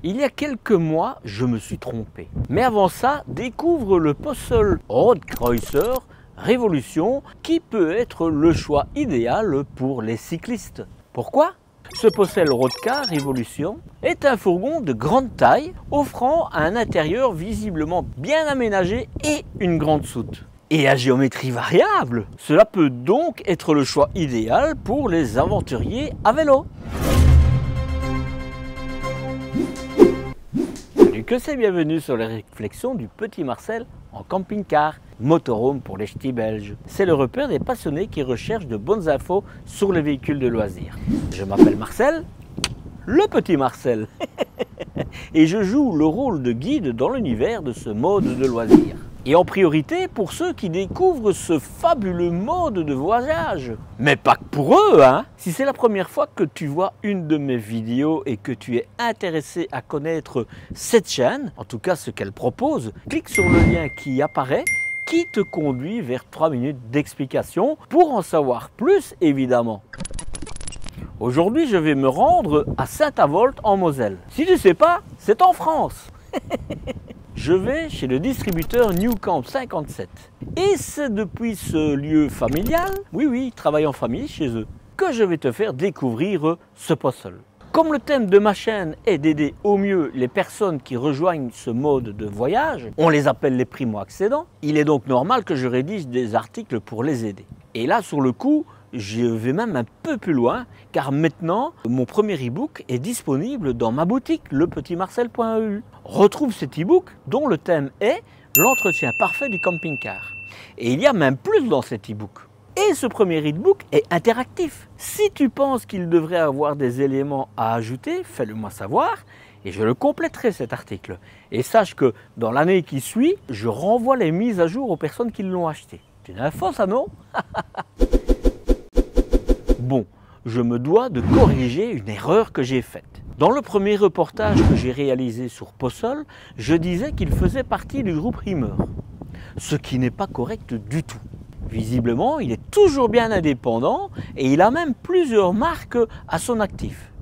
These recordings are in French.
Il y a quelques mois, je me suis trompé. Mais avant ça, découvre le Pössl Roadkreuzer Révolution qui peut être le choix idéal pour les cyclistes. Pourquoi ? Ce Pössl Roadcar Révolution est un fourgon de grande taille offrant un intérieur visiblement bien aménagé et une grande soute. Et à géométrie variable, cela peut donc être le choix idéal pour les aventuriers à vélo. Salut que c'est, bienvenue sur les réflexions du petit Marcel en camping-car, motorhome pour les ch'tis belges. C'est le repère des passionnés qui recherchent de bonnes infos sur les véhicules de loisirs. Je m'appelle Marcel, le petit Marcel, et je joue le rôle de guide dans l'univers de ce mode de loisir. Et en priorité pour ceux qui découvrent ce fabuleux mode de voyage. Mais pas que pour eux, hein. Si c'est la première fois que tu vois une de mes vidéos et que tu es intéressé à connaître cette chaîne, en tout cas ce qu'elle propose, clique sur le lien qui apparaît, qui te conduit vers 3 minutes d'explication pour en savoir plus évidemment. Aujourd'hui, je vais me rendre à Saint-Avold en Moselle. Si tu ne sais pas, c'est en France. Je vais chez le distributeur New Camp 57. Et c'est depuis ce lieu familial, oui, ils travaillent en famille chez eux, que je vais te faire découvrir ce Pössl. Comme le thème de ma chaîne est d'aider au mieux les personnes qui rejoignent ce mode de voyage, on les appelle les primo-accédants, il est donc normal que je rédige des articles pour les aider. Et là, sur le coup, je vais même un peu plus loin, car maintenant, mon premier e-book est disponible dans ma boutique, lepetitmarcel.eu. Retrouve cet e-book dont le thème est l'entretien parfait du camping-car. Et il y a même plus dans cet e-book. Et ce premier e-book est interactif. Si tu penses qu'il devrait avoir des éléments à ajouter, fais-le moi savoir et je le compléterai cet article. Et sache que dans l'année qui suit, je renvoie les mises à jour aux personnes qui l'ont acheté. C'est une info ça, non? Bon, je me dois de corriger une erreur que j'ai faite. Dans le premier reportage que j'ai réalisé sur Pössl, je disais qu'il faisait partie du groupe Riemer, ce qui n'est pas correct du tout. Visiblement, il est toujours bien indépendant et il a même plusieurs marques à son actif.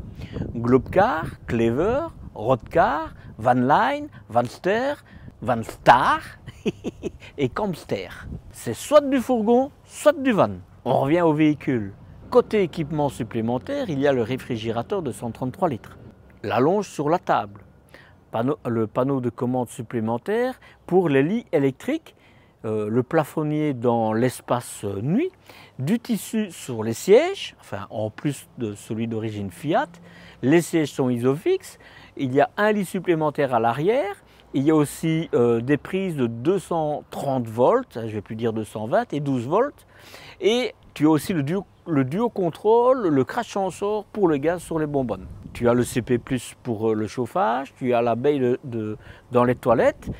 Globcar, Clever, Roadcar, Vanline, Vanster, Vanstar et Campster. C'est soit du fourgon, soit du van. On revient au véhicule. Côté équipement supplémentaire, il y a le réfrigérateur de 133 litres, la longe sur la table, le panneau de commande supplémentaire pour les lits électriques, le plafonnier dans l'espace nuit, du tissu sur les sièges, enfin en plus de celui d'origine Fiat, les sièges sont isofixes, il y a un lit supplémentaire à l'arrière, il y a aussi des prises de 230 volts, je ne vais plus dire 220 et 12 volts, et tu as aussi le duo contrôle, le crash sensor pour le gaz sur les bonbonnes. Tu as le CP+ pour le chauffage, tu as la baie dans les toilettes,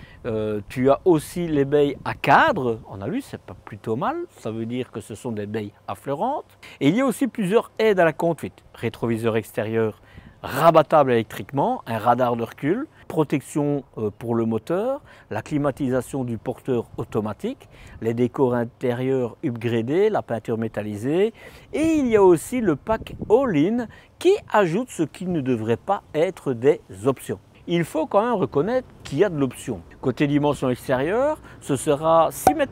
tu as aussi les baies à cadre, on a vu, c'est pas plutôt mal, ça veut dire que ce sont des baies affleurantes. Et il y a aussi plusieurs aides à la conduite, rétroviseur extérieur rabattable électriquement, un radar de recul, protection pour le moteur, la climatisation du porteur automatique, les décors intérieurs upgradés, la peinture métallisée et il y a aussi le pack all-in qui ajoute ce qui ne devrait pas être des options. Il faut quand même reconnaître qu'il y a de l'option. Côté dimension extérieure, ce sera 6,36 m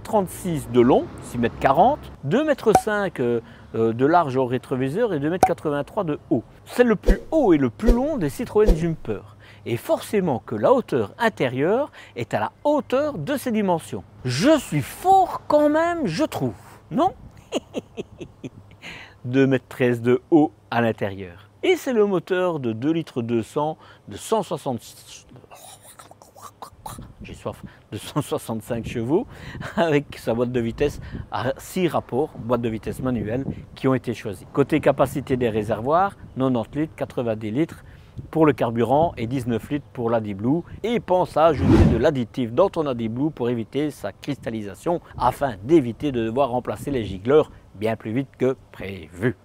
de long, 6,40 m, 2,5 m de large au rétroviseur et 2,83 m de haut. C'est le plus haut et le plus long des Citroën Jumper. Et forcément que la hauteur intérieure est à la hauteur de ces dimensions. Je suis fort quand même, je trouve, non? 2,13 m de haut à l'intérieur. Et c'est le moteur de 2,2 litres de 165 chevaux avec sa boîte de vitesse à 6 rapports, boîte de vitesse manuelle, qui ont été choisis. Côté capacité des réservoirs, 90 litres, 90 litres pour le carburant et 19 litres pour l'AdBlue. Et pense à ajouter de l'additif dans ton AdBlue pour éviter sa cristallisation afin d'éviter de devoir remplacer les gicleurs bien plus vite que prévu.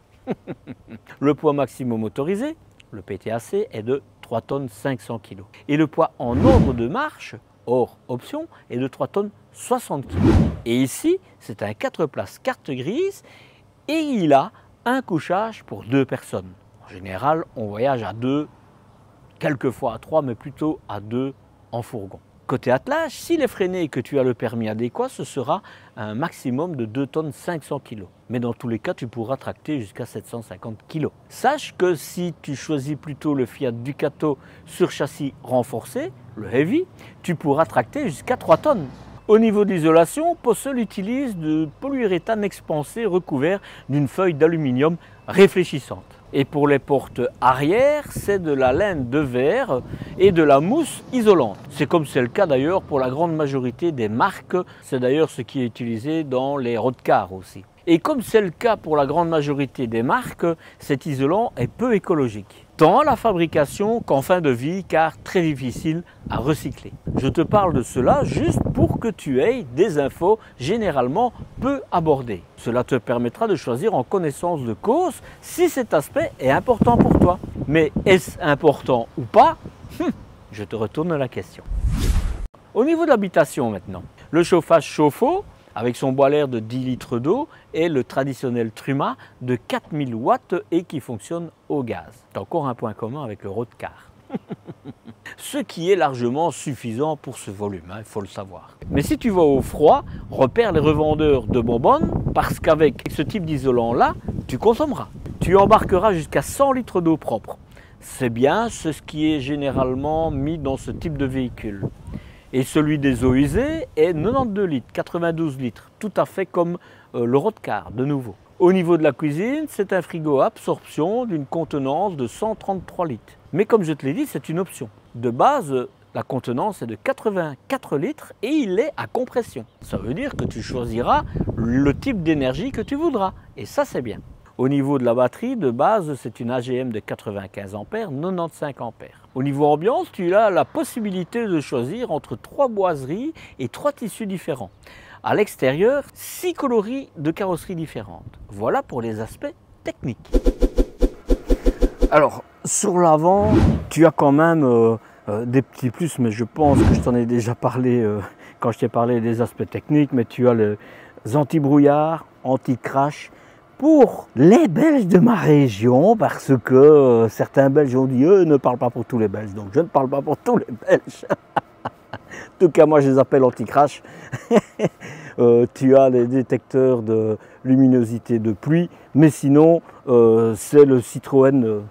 Le poids maximum autorisé, le PTAC, est de 3 tonnes 500 kg. Et le poids en ordre de marche, hors option, est de 3 tonnes 60 kg. Et ici, c'est un 4 places carte grise et il a un couchage pour 2 personnes. En général, on voyage à 2 quelquefois à 3, mais plutôt à 2 en fourgon. Côté attelage, s'il est freiné et que tu as le permis adéquat, ce sera un maximum de 2 tonnes 500 kg. Mais dans tous les cas, tu pourras tracter jusqu'à 750 kg. Sache que si tu choisis plutôt le Fiat Ducato sur châssis renforcé, le Heavy, tu pourras tracter jusqu'à 3 tonnes. Au niveau d'isolation, Posseul utilise de polyuréthane expansé recouvert d'une feuille d'aluminium réfléchissante. Et pour les portes arrière, c'est de la laine de verre et de la mousse isolante. C'est comme c'est le cas d'ailleurs pour la grande majorité des marques. C'est d'ailleurs ce qui est utilisé dans les roadcars aussi. Et comme c'est le cas pour la grande majorité des marques, cet isolant est peu écologique, tant à la fabrication qu'en fin de vie, car très difficile à recycler. Je te parle de cela juste pour que tu aies des infos généralement peu abordées. Cela te permettra de choisir en connaissance de cause si cet aspect est important pour toi. Mais est-ce important ou pas? Je te retourne la question. Au niveau de l'habitation maintenant, le chauffage chauffe-eau avec son boiler de 10 litres d'eau et le traditionnel Truma de 4000 watts et qui fonctionne au gaz. C'est encore un point commun avec le roadcar. Ce qui est largement suffisant pour ce volume, il faut le savoir. Mais si tu vas au froid, repère les revendeurs de bonbonnes parce qu'avec ce type d'isolant-là, tu consommeras. Tu embarqueras jusqu'à 100 litres d'eau propre. C'est bien, c'est ce qui est généralement mis dans ce type de véhicule. Et celui des eaux usées est 92 litres, 92 litres, tout à fait comme le roadcar de nouveau. Au niveau de la cuisine, c'est un frigo à absorption d'une contenance de 133 litres. Mais comme je te l'ai dit, c'est une option. De base, la contenance est de 84 litres et il est à compression. Ça veut dire que tu choisiras le type d'énergie que tu voudras. Et ça, c'est bien. Au niveau de la batterie, de base, c'est une AGM de 95 ampères, 95 ampères. Au niveau ambiance, tu as la possibilité de choisir entre 3 boiseries et 3 tissus différents. À l'extérieur, 6 coloris de carrosserie différentes. Voilà pour les aspects techniques. Alors, sur l'avant, tu as quand même des petits plus, mais je pense que je t'en ai déjà parlé quand je t'ai parlé des aspects techniques, mais tu as les anti-brouillard, anti-crash, pour les Belges de ma région, parce que certains Belges ont dit ne parle pas pour tous les Belges, donc je ne parle pas pour tous les Belges. En tout cas, moi je les appelle anti-crash. Tu as les détecteurs de luminosité de pluie, mais sinon c'est le Citroën,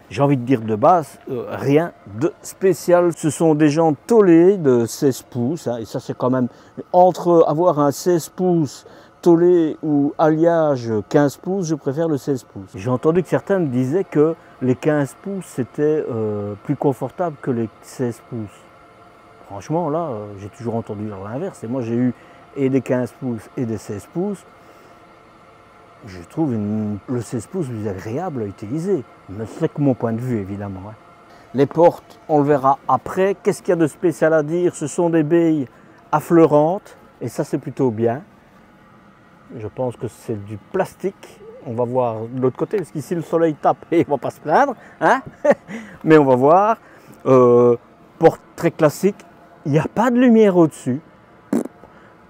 j'ai envie de dire de base, rien de spécial. Ce sont des jantes tôlées de 16 pouces, et ça c'est quand même, entre avoir un 16 pouces tôlé ou alliage 15 pouces, je préfère le 16 pouces. J'ai entendu que certains me disaient que les 15 pouces c'était plus confortable que les 16 pouces. Franchement là, j'ai toujours entendu l'inverse. Et moi j'ai eu et des 15 pouces et des 16 pouces. Je trouve le 16 pouces plus agréable à utiliser. Mais c'est que mon point de vue évidemment. Les portes, on le verra après. Qu'est-ce qu'il y a de spécial à dire? Ce sont des baies affleurantes et ça c'est plutôt bien. Je pense que c'est du plastique. On va voir de l'autre côté, parce qu'ici le soleil tape et on ne va pas se plaindre. Hein. Mais on va voir. Porte très classique. Il n'y a pas de lumière au-dessus.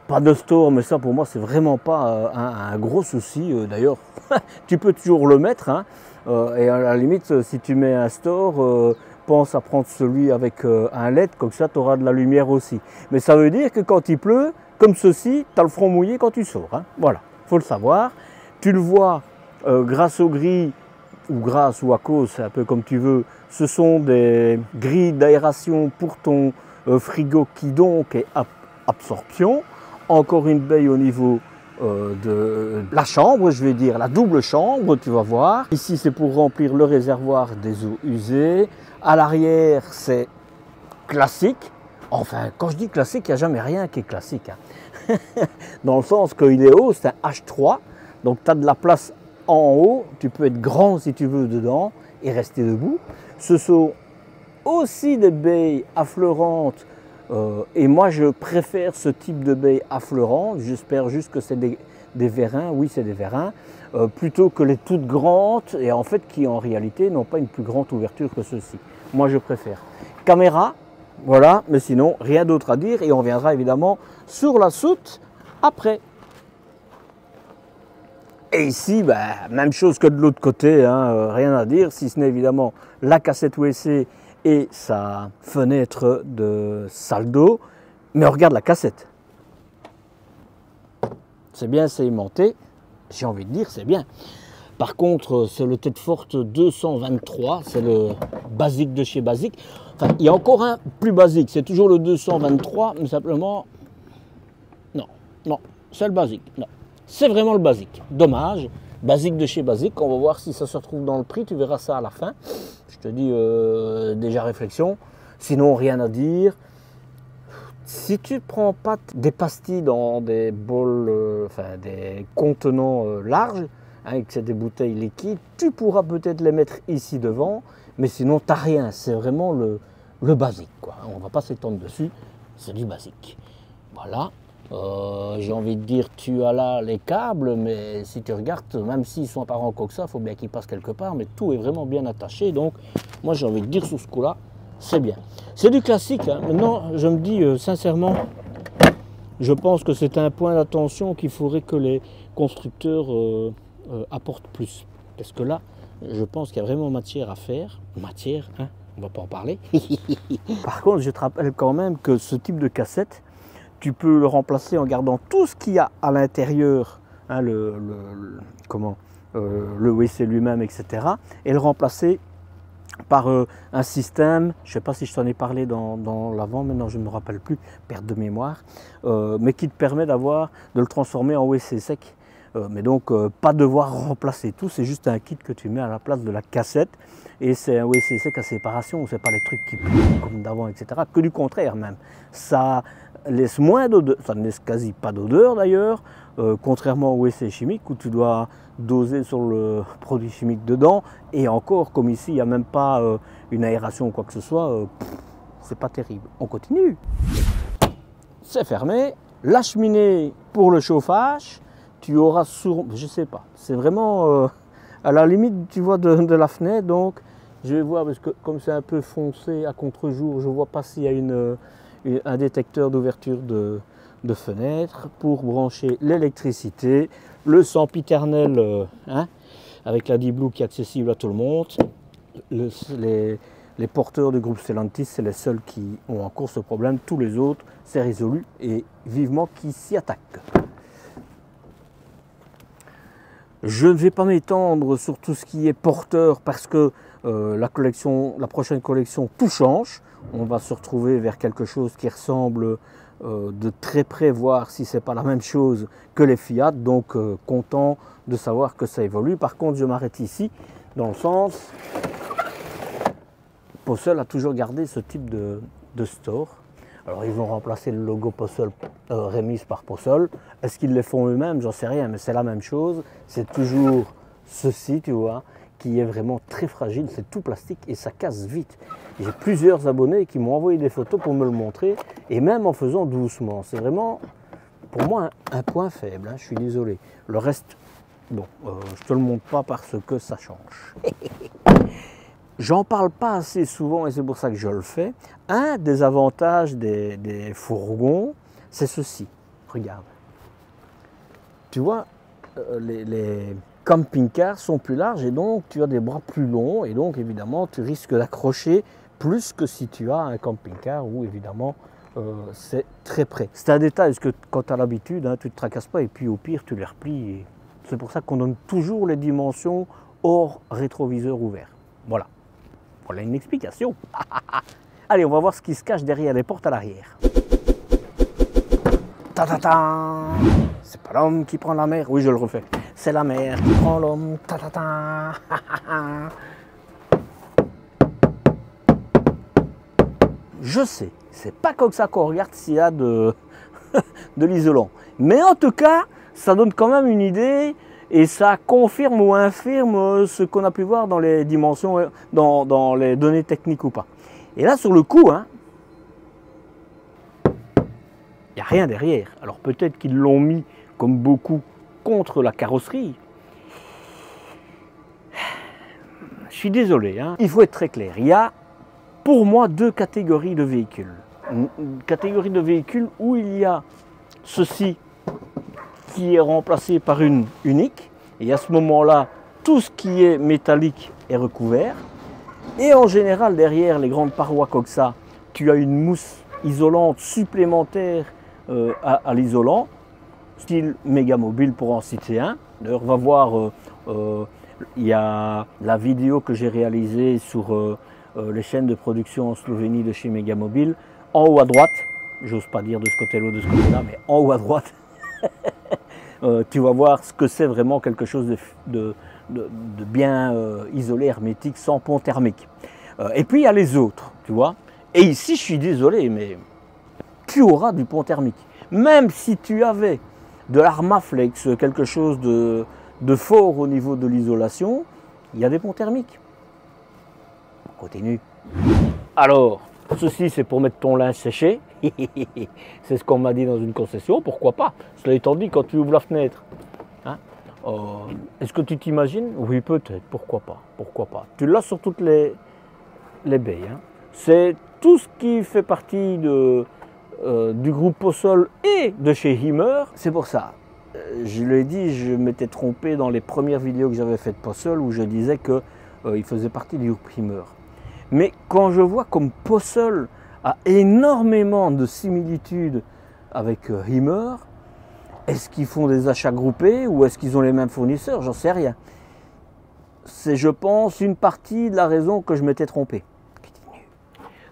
Pas de store, mais ça pour moi c'est vraiment pas un gros souci. D'ailleurs, tu peux toujours le mettre. Hein. Et à la limite, si tu mets un store, pense à prendre celui avec un LED, comme ça tu auras de la lumière aussi. Mais ça veut dire que quand il pleut, comme ceci, tu as le front mouillé quand tu sors. Hein. Voilà, il faut le savoir. Tu le vois grâce aux grilles, ou grâce ou à cause, c'est un peu comme tu veux, ce sont des grilles d'aération pour ton frigo qui donc est absorption. Encore une baie au niveau de la chambre, je vais dire, la double chambre, tu vas voir. Ici, c'est pour remplir le réservoir des eaux usées. À l'arrière, c'est classique. Enfin, quand je dis classique, il n'y a jamais rien qui est classique. Hein. Dans le sens qu'il est haut, c'est un H3. Donc, tu as de la place en haut. Tu peux être grand si tu veux dedans et rester debout. Ce sont aussi des baies affleurantes. Et moi, je préfère ce type de baies affleurantes. J'espère juste que c'est des vérins. Oui, c'est des vérins. Plutôt que les toutes grandes. Et en fait, qui en réalité n'ont pas une plus grande ouverture que ceux-ci. Moi, je préfère. Caméra. Voilà, mais sinon, rien d'autre à dire et on reviendra évidemment sur la soute après. Et ici, même chose que de l'autre côté, hein, rien à dire, si ce n'est évidemment la cassette USB et sa fenêtre de salle d'eau. Mais regarde la cassette. C'est bien sédimenté, j'ai envie de dire c'est bien. Par contre, c'est le tête forte 223, c'est le basique de chez Basique. Enfin, il y a encore un plus basique, c'est toujours le 223, mais simplement, non, c'est le basique, non. C'est vraiment le basique, dommage. Basique de chez Basique, on va voir si ça se retrouve dans le prix, tu verras ça à la fin. Je te dis déjà réflexion, sinon rien à dire. Si tu ne prends pas des pastilles dans des bols, des contenants larges, hein, que c'est des bouteilles liquides, tu pourras peut-être les mettre ici devant, mais sinon tu n'as rien, c'est vraiment le basique, quoi. On ne va pas s'étendre dessus, c'est du basique. Voilà, j'ai envie de dire, tu as là les câbles, mais si tu regardes, même s'ils sont apparents comme ça, il faut bien qu'ils passent quelque part, mais tout est vraiment bien attaché, donc moi j'ai envie de dire sur ce coup-là, c'est bien. C'est du classique, hein. Maintenant je me dis sincèrement, je pense que c'est un point d'attention qu'il faudrait que les constructeurs apportent plus. Parce que là, je pense qu'il y a vraiment matière à faire. Matière, hein, on ne va pas en parler. Par contre, je te rappelle quand même que ce type de cassette, tu peux le remplacer en gardant tout ce qu'il y a à l'intérieur, hein, le WC lui-même, etc. Et le remplacer par un système, je ne sais pas si je t'en ai parlé dans l'avant, maintenant je ne me rappelle plus, perte de mémoire, mais qui te permet de le transformer en WC sec. Mais donc pas devoir remplacer tout, c'est juste un kit que tu mets à la place de la cassette, et c'est un WC sec à séparation, c'est pas les trucs qui puent comme d'avant, etc. Que du contraire même. Ça laisse moins d'odeur, ça ne laisse quasi pas d'odeur d'ailleurs, contrairement au WC chimique où tu dois doser sur le produit chimique dedans, et encore comme ici il n'y a même pas une aération ou quoi que ce soit, c'est pas terrible. On continue. C'est fermé, la cheminée pour le chauffage, tu auras je sais pas, c'est vraiment à la limite tu vois de la fenêtre, donc je vais voir parce que comme c'est un peu foncé à contre-jour, je vois pas s'il y a un détecteur d'ouverture de fenêtre pour brancher l'électricité, le sempiternel hein, avec la D-Blue qui est accessible à tout le monde. Les porteurs du groupe Stellantis, c'est les seuls qui ont encore ce problème, tous les autres c'est résolu et vivement qu'ils s'y attaquent. Je ne vais pas m'étendre sur tout ce qui est porteur parce que la prochaine collection, tout change. On va se retrouver vers quelque chose qui ressemble de très près, voir si ce n'est pas la même chose que les Fiat. Donc content de savoir que ça évolue. Par contre, je m'arrête ici dans le sens, Posseul a toujours gardé ce type de store. Alors ils vont remplacer le logo Posseul Remise par Posseul. Est-ce qu'ils les font eux-mêmes? J'en sais rien, mais c'est la même chose. C'est toujours ceci, tu vois, qui est vraiment très fragile. C'est tout plastique et ça casse vite. J'ai plusieurs abonnés qui m'ont envoyé des photos pour me le montrer, et même en faisant doucement. C'est vraiment, pour moi, un point faible, hein, je suis désolé. Le reste, bon, je ne te le montre pas parce que ça change. J'en parle pas assez souvent et c'est pour ça que je le fais. Un des avantages des fourgons, c'est ceci. Regarde. Tu vois, les camping-cars sont plus larges et donc tu as des bras plus longs et donc évidemment tu risques d'accrocher plus que si tu as un camping-car où évidemment c'est très près. C'est un détail parce que quand tu as l'habitude, hein, tu ne te tracasses pas et puis au pire tu les replies. C'est pour ça qu'on donne toujours les dimensions hors rétroviseur ouvert. Voilà. Voilà une explication. Allez, on va voir ce qui se cache derrière les portes à l'arrière. Ta-ta-ta! C'est pas l'homme qui prend la mer. Oui, je le refais. C'est la mer qui prend l'homme. Ta-ta-ta! Je sais, c'est pas comme ça qu'on regarde s'il y a de l'isolant. Mais en tout cas, ça donne quand même une idée. Et ça confirme ou infirme ce qu'on a pu voir dans les dimensions, dans les données techniques ou pas. Et là, sur le coup, hein, il n'y a rien derrière. Alors peut-être qu'ils l'ont mis, comme beaucoup, contre la carrosserie. Je suis désolé, hein. Il faut être très clair. Il y a, pour moi, deux catégories de véhicules. Une catégorie de véhicules où il y a ceci, qui est remplacé par une unique, et à ce moment-là, tout ce qui est métallique est recouvert. Et en général, derrière les grandes parois comme ça, tu as une mousse isolante supplémentaire à l'isolant, style Mégamobile pour en citer un. D'ailleurs, va voir, il y a la vidéo que j'ai réalisée sur les chaînes de production en Slovénie de chez Mégamobile. En haut à droite, j'ose pas dire de ce côté-là ou de ce côté-là, mais en haut à droite, tu vas voir ce que c'est vraiment quelque chose de bien isolé, hermétique, sans pont thermique. Et puis il y a les autres, tu vois. Et ici, je suis désolé, mais tu auras du pont thermique. Même si tu avais de l'Armaflex, quelque chose de fort au niveau de l'isolation, il y a des ponts thermiques. On continue. Alors, ceci c'est pour mettre ton linge séché. C'est ce qu'on m'a dit dans une concession, pourquoi pas. Cela étant dit, quand tu ouvres la fenêtre, hein, est-ce que tu t'imagines? Oui, peut-être, pourquoi pas, pourquoi pas. Tu l'as sur toutes les baies. Hein. C'est tout ce qui fait partie du groupe Posol et de chez Himmer. C'est pour ça, je l'ai dit, je m'étais trompé dans les premières vidéos que j'avais faites Posol où je disais qu'il faisait partie du groupe Himmer. Mais quand je vois comme Posol a énormément de similitudes avec Himmer, est-ce qu'ils font des achats groupés ou est-ce qu'ils ont les mêmes fournisseurs? J'en sais rien. C'est, je pense, une partie de la raison que je m'étais trompé.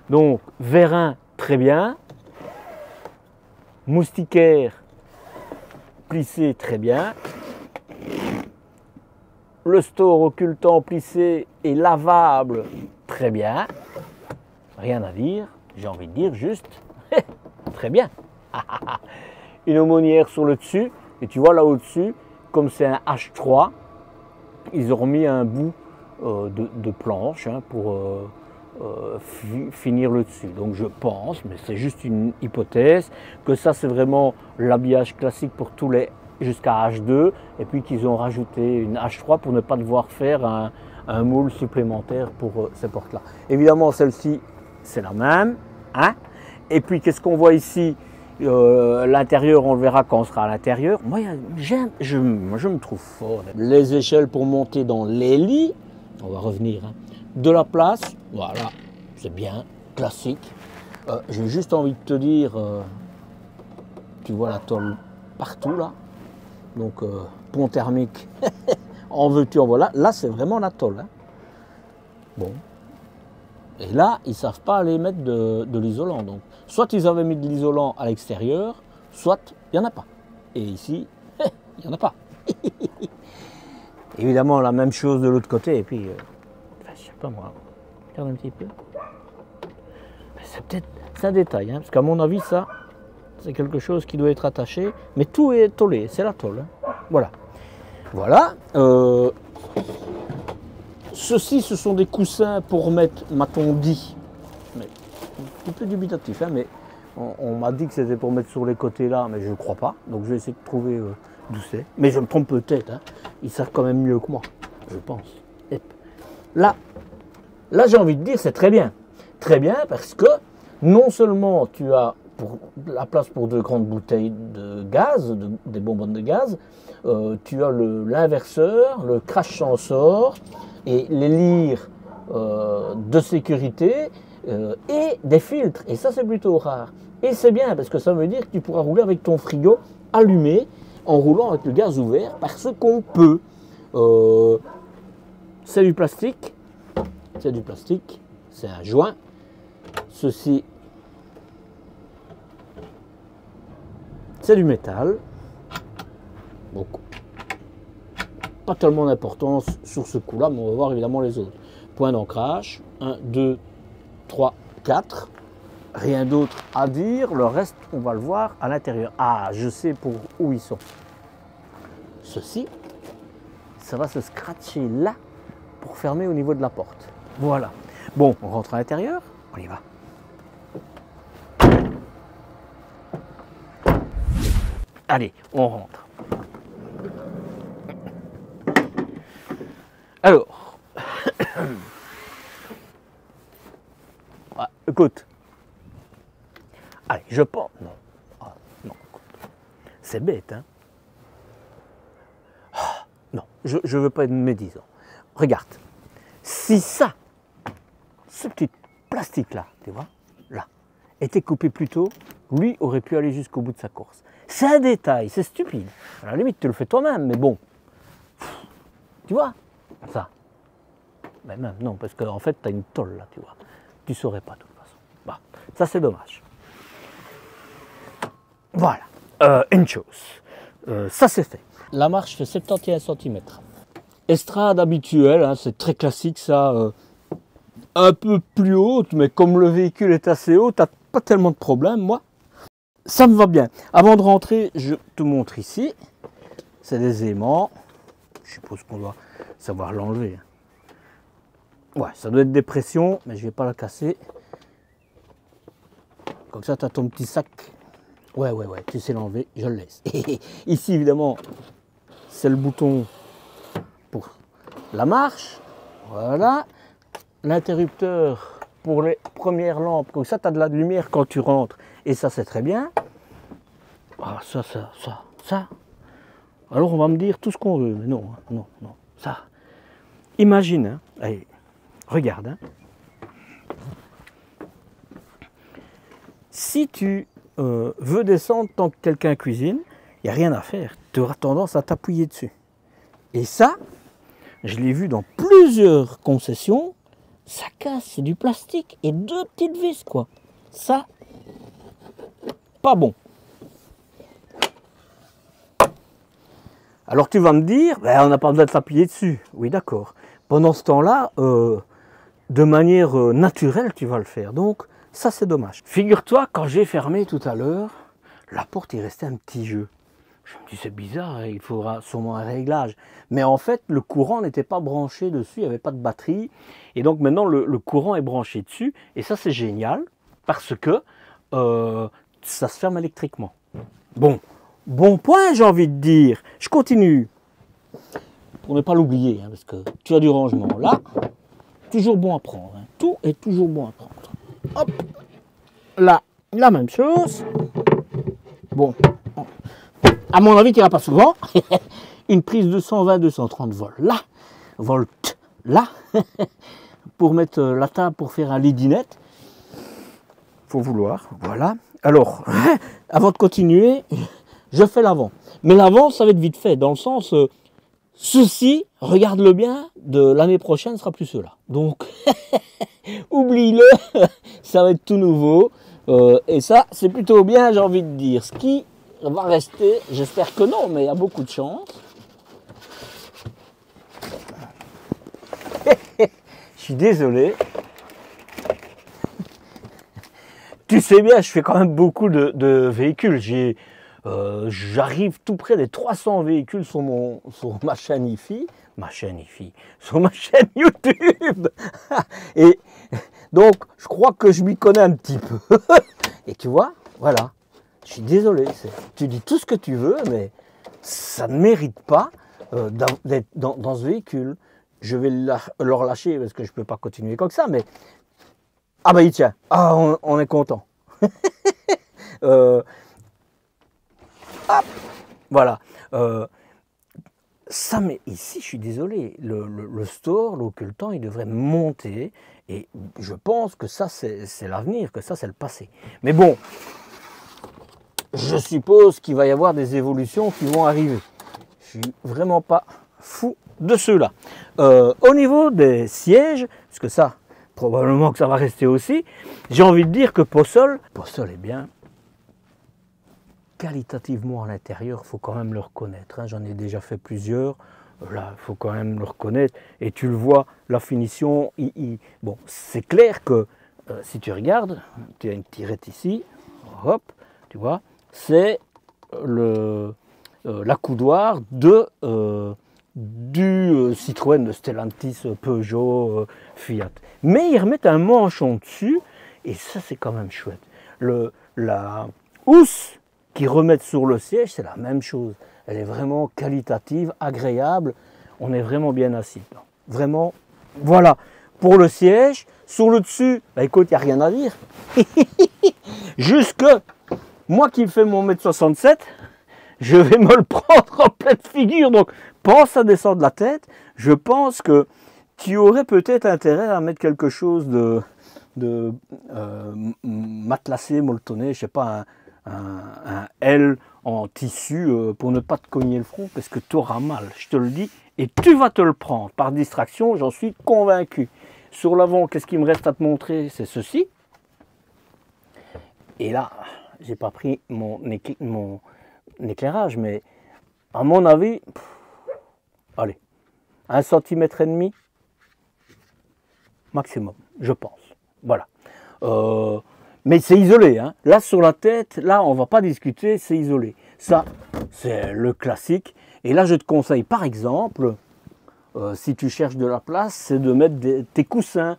Donc, vérin, très bien. Moustiquaire, plissé, très bien. Le store occultant plissé et lavable, très bien. Rien à dire. J'ai envie de dire juste, très bien. Une aumônière sur le dessus, et tu vois là au-dessus, comme c'est un H3, ils ont mis un bout de planche hein, pour finir le dessus. Donc je pense, mais c'est juste une hypothèse, que ça c'est vraiment l'habillage classique pour tous les jusqu'à H2, et puis qu'ils ont rajouté une H3 pour ne pas devoir faire un moule supplémentaire pour ces portes-là. Évidemment, celle-ci, c'est la même. Hein, et puis, qu'est-ce qu'on voit ici? L'intérieur, on le verra quand on sera à l'intérieur. Moi, je me trouve fort. Les échelles pour monter dans les lits, on va revenir, hein, de la place, voilà, c'est bien, classique. J'ai juste envie de te dire, tu vois la tôle partout là, donc pont thermique, en veux-tu, en voilà. Là, c'est vraiment la tôle. Hein. Bon. Et là, ils ne savent pas aller mettre de l'isolant. Donc, soit ils avaient mis de l'isolant à l'extérieur, soit il n'y en a pas. Et ici, il n'y en a pas. Évidemment, la même chose de l'autre côté. Et puis, je ne sais pas moi, regarde un petit peu. C'est peut-être un détail, hein, parce qu'à mon avis, ça, c'est quelque chose qui doit être attaché. Mais tout est tôlé, c'est la tôle. Hein. Voilà. Voilà. Ceux-ci, ce sont des coussins pour mettre, m'a-t-on dit, mais, un petit peu dubitatif, hein, mais on m'a dit que c'était pour mettre sur les côtés là, mais je ne crois pas. Donc je vais essayer de trouver d'où c'est. Mais je me trompe peut-être, hein. Ils savent quand même mieux que moi, je pense. Et là j'ai envie de dire c'est très bien. Très bien parce que non seulement tu as la place pour 2 grandes bouteilles de gaz, des bonbonnes de gaz, tu as l'inverseur, le crash sensor, et les lyres de sécurité et des filtres. Et ça, c'est plutôt rare. Et c'est bien parce que ça veut dire que tu pourras rouler avec ton frigo allumé en roulant avec le gaz ouvert parce qu'on peut. C'est du plastique. C'est du plastique. C'est un joint. Ceci, c'est du métal. Donc, pas tellement d'importance sur ce coup-là, mais on va voir évidemment les autres. Point d'ancrage, 1, 2, 3, 4. Rien d'autre à dire, le reste, on va le voir à l'intérieur. Ah, je sais pour où ils sont. Ceci, ça va se scratcher là pour fermer au niveau de la porte. Voilà. Bon, on rentre à l'intérieur, on y va. Allez, on rentre. Alors, écoute, allez, je pense, non, non, c'est bête, hein. Non, je ne veux pas être médisant. Regarde, si ça, ce petit plastique là, tu vois, là, était coupé plus tôt, lui aurait pu aller jusqu'au bout de sa course. C'est un détail, c'est stupide. À la limite, tu le fais toi-même, mais bon. Tu vois, ça. Mais même, non, parce qu'en fait, tu as une tôle là, tu vois. Tu ne saurais pas de toute façon. Bah, ça, c'est dommage. Voilà. Une chose. Ça, c'est fait. La marche fait 71 cm. Estrade habituelle, hein, c'est très classique, ça. Un peu plus haute, mais comme le véhicule est assez haut, tu n'as pas tellement de problème, moi. Ça me va bien. Avant de rentrer, je te montre ici. C'est des aimants. Je suppose qu'on doit savoir l'enlever. Ouais, ça doit être des pressions, mais je ne vais pas la casser. Comme ça, tu as ton petit sac. Ouais, tu sais l'enlever, je le laisse. Ici, évidemment, c'est le bouton pour la marche. Voilà. L'interrupteur pour les premières lampes. Comme ça, tu as de la lumière quand tu rentres. Et ça, c'est très bien. Ah, ça. Alors, on va me dire tout ce qu'on veut. Mais non, non. Ça. Imagine, hein. Allez, regarde. Hein. Si tu veux descendre tant que quelqu'un cuisine, il n'y a rien à faire. Tu auras tendance à t'appuyer dessus. Et ça, je l'ai vu dans plusieurs concessions. Ça casse, c'est du plastique et 2 petites vis, quoi. Ça, pas bon. Alors tu vas me dire, ben, on n'a pas besoin de s'appuyer dessus. Oui, d'accord. Pendant ce temps-là, de manière naturelle, tu vas le faire. Donc, ça, c'est dommage. Figure-toi, quand j'ai fermé tout à l'heure, la porte, il restait un petit jeu. Je me dis, c'est bizarre, il faudra sûrement un réglage. Mais en fait, le courant n'était pas branché dessus, il n'y avait pas de batterie. Et donc maintenant, le courant est branché dessus. Et ça, c'est génial, parce que ça se ferme électriquement. Bon point, j'ai envie de dire. Je continue. Pour ne pas l'oublier, hein, parce que tu as du rangement là. Toujours bon à prendre. Hein. Tout est toujours bon à prendre. Hop. Là, la même chose. Bon. À mon avis, tu n'iras pas souvent. Une prise de 220-230 volts là, pour mettre la table pour faire un lit dinette. Faut vouloir, voilà. Alors, avant de continuer, je fais l'avant. Mais l'avant, ça va être vite fait, dans le sens, ceci, regarde-le bien, de l'année prochaine, sera plus cela. Donc, oublie-le, ça va être tout nouveau. Et ça, c'est plutôt bien, j'ai envie de dire. Ce qui va rester, j'espère que non, mais il y a beaucoup de chance. Je suis désolé. Tu sais bien, je fais quand même beaucoup de véhicules. J'arrive tout près des 300 véhicules sur ma chaîne IFI. Sur ma chaîne YouTube. Et donc, je crois que je m'y connais un petit peu. Et tu vois, voilà. Je suis désolé. Tu dis tout ce que tu veux, mais ça ne mérite pas d'être dans ce véhicule. Je vais le relâcher parce que je ne peux pas continuer comme ça, mais... Ah bah il tient. Ah, on est content. Hop, voilà. Ça, mais ici, je suis désolé. Le store, l'occultant, il devrait monter. Et je pense que ça, c'est l'avenir, que ça, c'est le passé. Mais bon, je suppose qu'il va y avoir des évolutions qui vont arriver. Je suis vraiment pas fou de ceux-là. Au niveau des sièges, parce que ça, probablement que ça va rester aussi, j'ai envie de dire que Possol est bien. Qualitativement à l'intérieur, il faut quand même le reconnaître. Hein. J'en ai déjà fait plusieurs. Là, il faut quand même le reconnaître. Et tu le vois, la finition, bon, c'est clair que si tu regardes, tu as une tirette ici, hop, tu vois, c'est l'accoudoir du Citroën, de Stellantis, Peugeot, Fiat. Mais ils remettent un manchon dessus, et ça c'est quand même chouette. La housse qu'ils remettent sur le siège, c'est la même chose. Elle est vraiment qualitative, agréable. On est vraiment bien assis. Vraiment, voilà. Pour le siège, sur le dessus, bah écoute, il n'y a rien à dire. Jusque, moi qui fais mon 1m67, je vais me le prendre en pleine figure. Donc, pense à descendre la tête. Je pense que tu aurais peut-être intérêt à mettre quelque chose de matelassé, molletonné, je sais pas, un L en tissu pour ne pas te cogner le front parce que tu auras mal, je te le dis, et tu vas te le prendre par distraction, j'en suis convaincu. Sur l'avant, qu'est-ce qu'il me reste à te montrer? C'est ceci. Et là, j'ai pas pris mon éclairage, mais à mon avis, allez, 1,5 cm maximum, je pense. Voilà. Mais c'est isolé, hein. Là, sur la tête, là, on va pas discuter, c'est isolé. Ça, c'est le classique. Et là, je te conseille, par exemple, si tu cherches de la place, c'est de mettre tes coussins,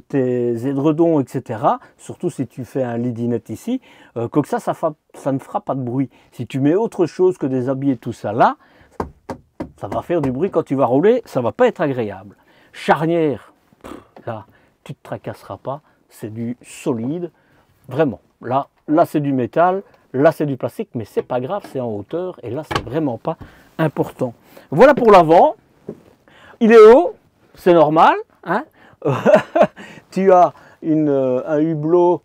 tes édredons, etc. Surtout si tu fais un lit dinette ici, comme ça ne fera pas de bruit. Si tu mets autre chose que des habits et tout ça là, ça va faire du bruit quand tu vas rouler, ça va pas être agréable. Charnière, là, tu ne te tracasseras pas, c'est du solide, vraiment. Là c'est du métal, là c'est du plastique, mais c'est pas grave, c'est en hauteur, et là c'est vraiment pas important. Voilà pour l'avant. Il est haut, c'est normal, hein. Tu as un hublot,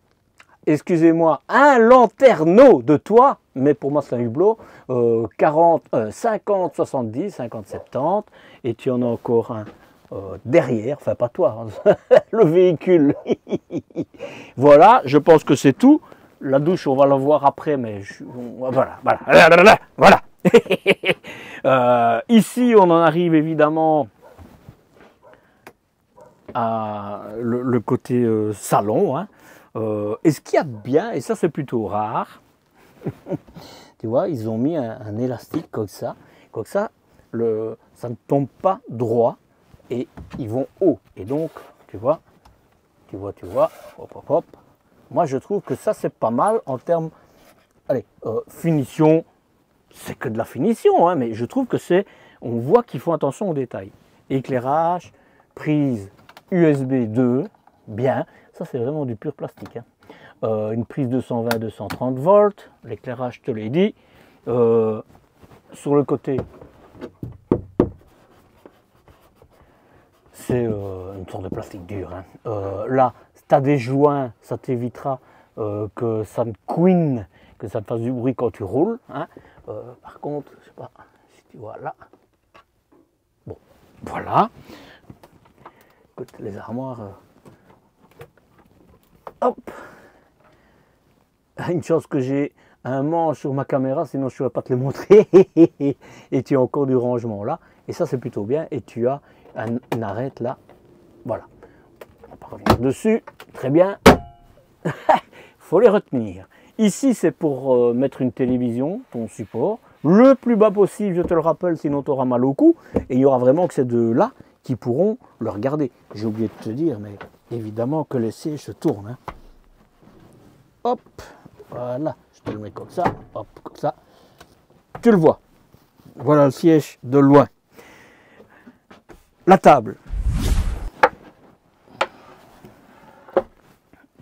excusez-moi, un lanterneau de toit, mais pour moi c'est un hublot, 50, 70, 50, 70, et tu en as encore un derrière, enfin pas toi, hein, le véhicule. Voilà, je pense que c'est tout. La douche, on va la voir après, mais voilà. Ici, on en arrive évidemment à le côté salon, hein. Et ce qu'il y a de bien, et ça c'est plutôt rare, tu vois, ils ont mis un élastique comme ça, ça ne tombe pas droit et ils vont haut. Et donc, tu vois, hop. Moi je trouve que ça c'est pas mal en termes, allez, finition, c'est que de la finition, hein, mais je trouve que on voit qu'ils font attention aux détails. Éclairage, prise USB 2, bien, ça c'est vraiment du pur plastique, hein. Une prise 220-230 volts, l'éclairage je te l'ai dit. Sur le côté, c'est une sorte de plastique dur, hein. Là, tu as des joints, ça t'évitera que ça ne couine, que ça te fasse du bruit quand tu roules, hein. Par contre, je sais pas si tu vois là. Bon, voilà. Écoute, les armoires. Hop. Une chance que j'ai un manche sur ma caméra, sinon je ne saurais pas te les montrer. Et tu as encore du rangement là. Et ça, c'est plutôt bien. Et tu as une arête là. Voilà. On va pas revenir dessus. Très bien. Il faut les retenir. Ici, c'est pour mettre une télévision, ton support. Le plus bas possible, je te le rappelle, sinon tu auras mal au cou. Et il y aura vraiment que ces deux-là qui pourront le regarder. J'ai oublié de te dire, mais évidemment que les sièges se tournent, hein. Hop, voilà, je te le mets comme ça, hop, comme ça. Tu le vois. Voilà le siège de loin. La table.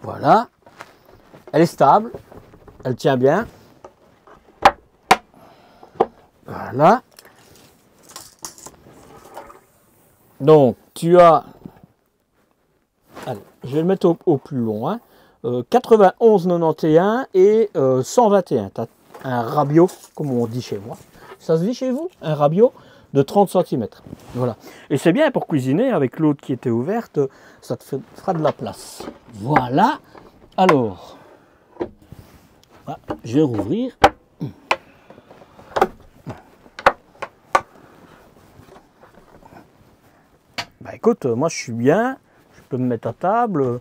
Voilà. Elle est stable. Elle tient bien. Voilà. Donc, tu as... Allez, je vais le mettre au plus long, hein. 91,91 et 121. Tu as un rabio, comme on dit chez moi. Ça se dit chez vous? Un rabio de 30 cm. Voilà. Et c'est bien pour cuisiner, avec l'autre qui était ouverte, ça te fera de la place. Voilà. Alors, voilà, je vais rouvrir. Bah écoute, moi je suis bien, je peux me mettre à table.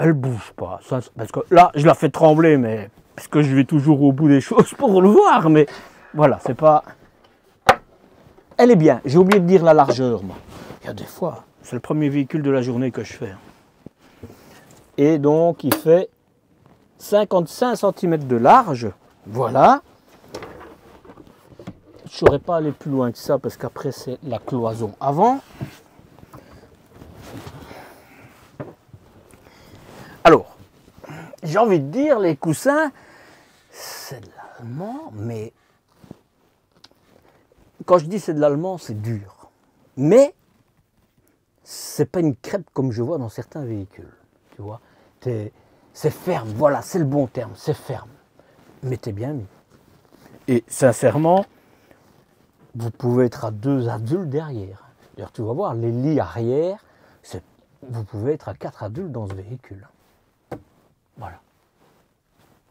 Elle bouge pas, ça, parce que là je la fais trembler, mais parce que je vais toujours au bout des choses pour le voir, mais voilà, c'est pas... Elle est bien, j'ai oublié de dire la largeur, moi. Il y a des fois, c'est le premier véhicule de la journée que je fais. Et donc il fait 55 cm de large, voilà. Je ne saurais pas aller plus loin que ça, parce qu'après c'est la cloison avant. Alors, j'ai envie de dire, les coussins, c'est de l'allemand, mais quand je dis c'est de l'allemand, c'est dur. Mais c'est pas une crêpe comme je vois dans certains véhicules. Tu vois, c'est ferme, voilà, c'est le bon terme, c'est ferme. Mais t'es bien mis. Et sincèrement, vous pouvez être à 2 adultes derrière. D'ailleurs, tu vas voir, les lits arrière, vous pouvez être à 4 adultes dans ce véhicule. Voilà.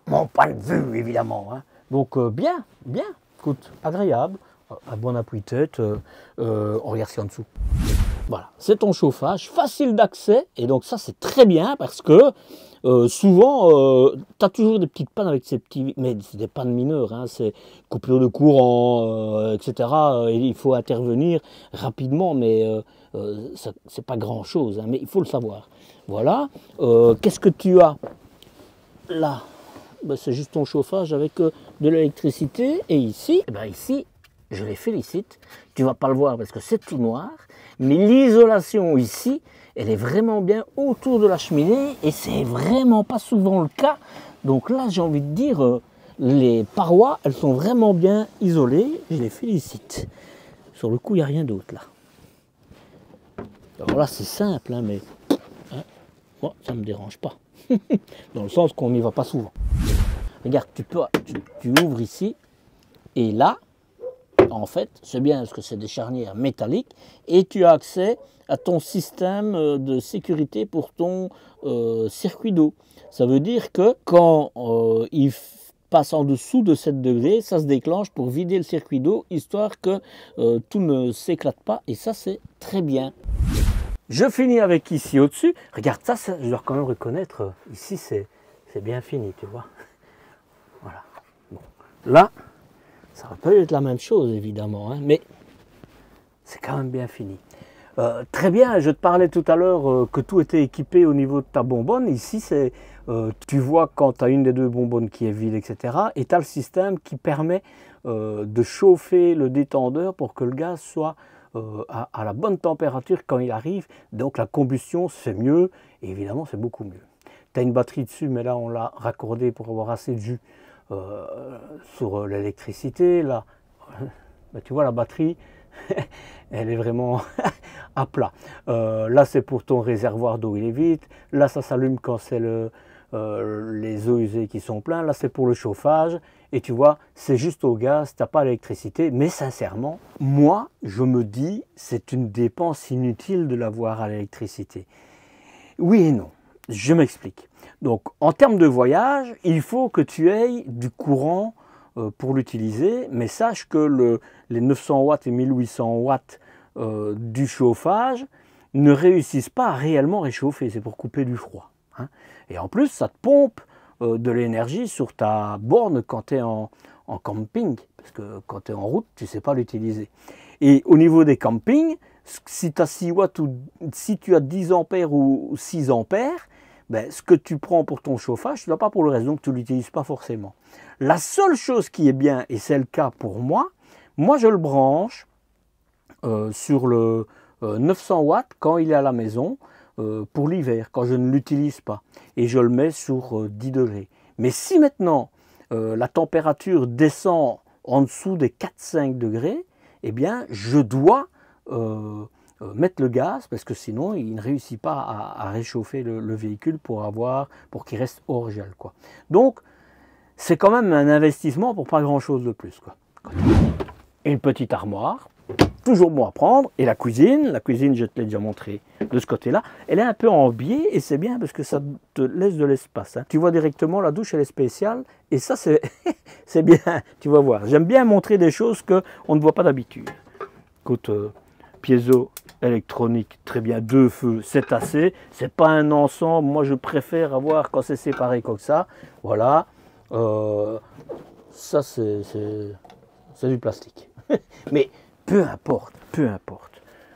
Mon point de vue, évidemment. Hein. Donc, bien, écoute, agréable, un bon appui-tête, on regarde ce qu'il y a en dessous. Voilà, c'est ton chauffage, facile d'accès, et donc ça c'est très bien parce que souvent tu as toujours des petites pannes avec ces petits, mais c'est des pannes mineures, hein, c'est coupure de courant, etc. Et il faut intervenir rapidement, mais c'est pas grand chose, hein, mais il faut le savoir. Voilà, qu'est-ce que tu as là? Ben, c'est juste ton chauffage avec de l'électricité, et ici, ben ici, je les félicite, tu vas pas le voir parce que c'est tout noir, mais l'isolation ici, elle est vraiment bien autour de la cheminée et c'est vraiment pas souvent le cas. Donc là, j'ai envie de dire, les parois, elles sont vraiment bien isolées, je les félicite. Sur le coup, il n'y a rien d'autre là. Alors là, c'est simple, hein, mais hein, moi, ça ne me dérange pas. Dans le sens qu'on n'y va pas souvent. Regarde, tu ouvres ici et là, en fait, c'est bien parce que c'est des charnières métalliques et tu as accès à ton système de sécurité pour ton circuit d'eau. Ça veut dire que quand il passe en dessous de 7 degrés, ça se déclenche pour vider le circuit d'eau, histoire que tout ne s'éclate pas, et ça c'est très bien. Je finis avec ici au-dessus. Regarde ça, je dois quand même reconnaître, ici c'est bien fini, tu vois. Voilà. Bon. Là, ça va pas être la même chose évidemment, hein, mais c'est quand même bien fini. Très bien, je te parlais tout à l'heure que tout était équipé au niveau de ta bonbonne. Ici, tu vois quand tu as une des deux bonbonnes qui est vide, etc. Et tu as le système qui permet de chauffer le détendeur pour que le gaz soit à la bonne température quand il arrive. Donc la combustion se fait mieux et évidemment c'est beaucoup mieux. Tu as une batterie dessus, mais là on l'a raccordée pour avoir assez de jus sur l'électricité. Là, ben, tu vois la batterie, elle est vraiment à plat. Là c'est pour ton réservoir d'eau, il est vide. Là ça s'allume quand c'est les eaux usées qui sont pleins. Là c'est pour le chauffage. Et tu vois, c'est juste au gaz, tu n'as pas l'électricité. Mais sincèrement, moi je me dis c'est une dépense inutile de l'avoir à l'électricité. Oui et non, je m'explique. Donc en termes de voyage, il faut que tu aies du courant pour l'utiliser, mais sache que les 900 watts et 1800 watts du chauffage ne réussissent pas à réellement réchauffer, c'est pour couper du froid. Hein. Et en plus, ça te pompe de l'énergie sur ta borne quand tu es en camping, parce que quand tu es en route, tu ne sais pas l'utiliser. Et au niveau des campings, si tu as 6 watts ou si tu as 10 ampères ou 6 ampères, ben, ce que tu prends pour ton chauffage, tu ne l'as pas pour le reste, donc tu ne l'utilises pas forcément. La seule chose qui est bien, et c'est le cas pour moi je le branche sur le 900 watts quand il est à la maison pour l'hiver, quand je ne l'utilise pas. Et je le mets sur 10 degrés. Mais si maintenant la température descend en dessous des 4-5 degrés, eh bien je dois mettre le gaz parce que sinon il ne réussit pas à réchauffer le véhicule pour qu'il reste hors gel, quoi. Donc c'est quand même un investissement pour pas grand chose de plus, quoi. Une petite armoire, toujours bon à prendre, et la cuisine je te l'ai déjà montré de ce côté là, elle est un peu en biais et c'est bien parce que ça te laisse de l'espace, hein. Tu vois directement la douche, elle est spéciale et ça c'est c'est bien, tu vas voir, j'aime bien montrer des choses qu'on ne voit pas d'habitude. Écoute, piezo électronique, très bien, 2 feux, c'est assez, c'est pas un ensemble, moi je préfère avoir quand c'est séparé comme ça, voilà, ça c'est du plastique, mais peu importe,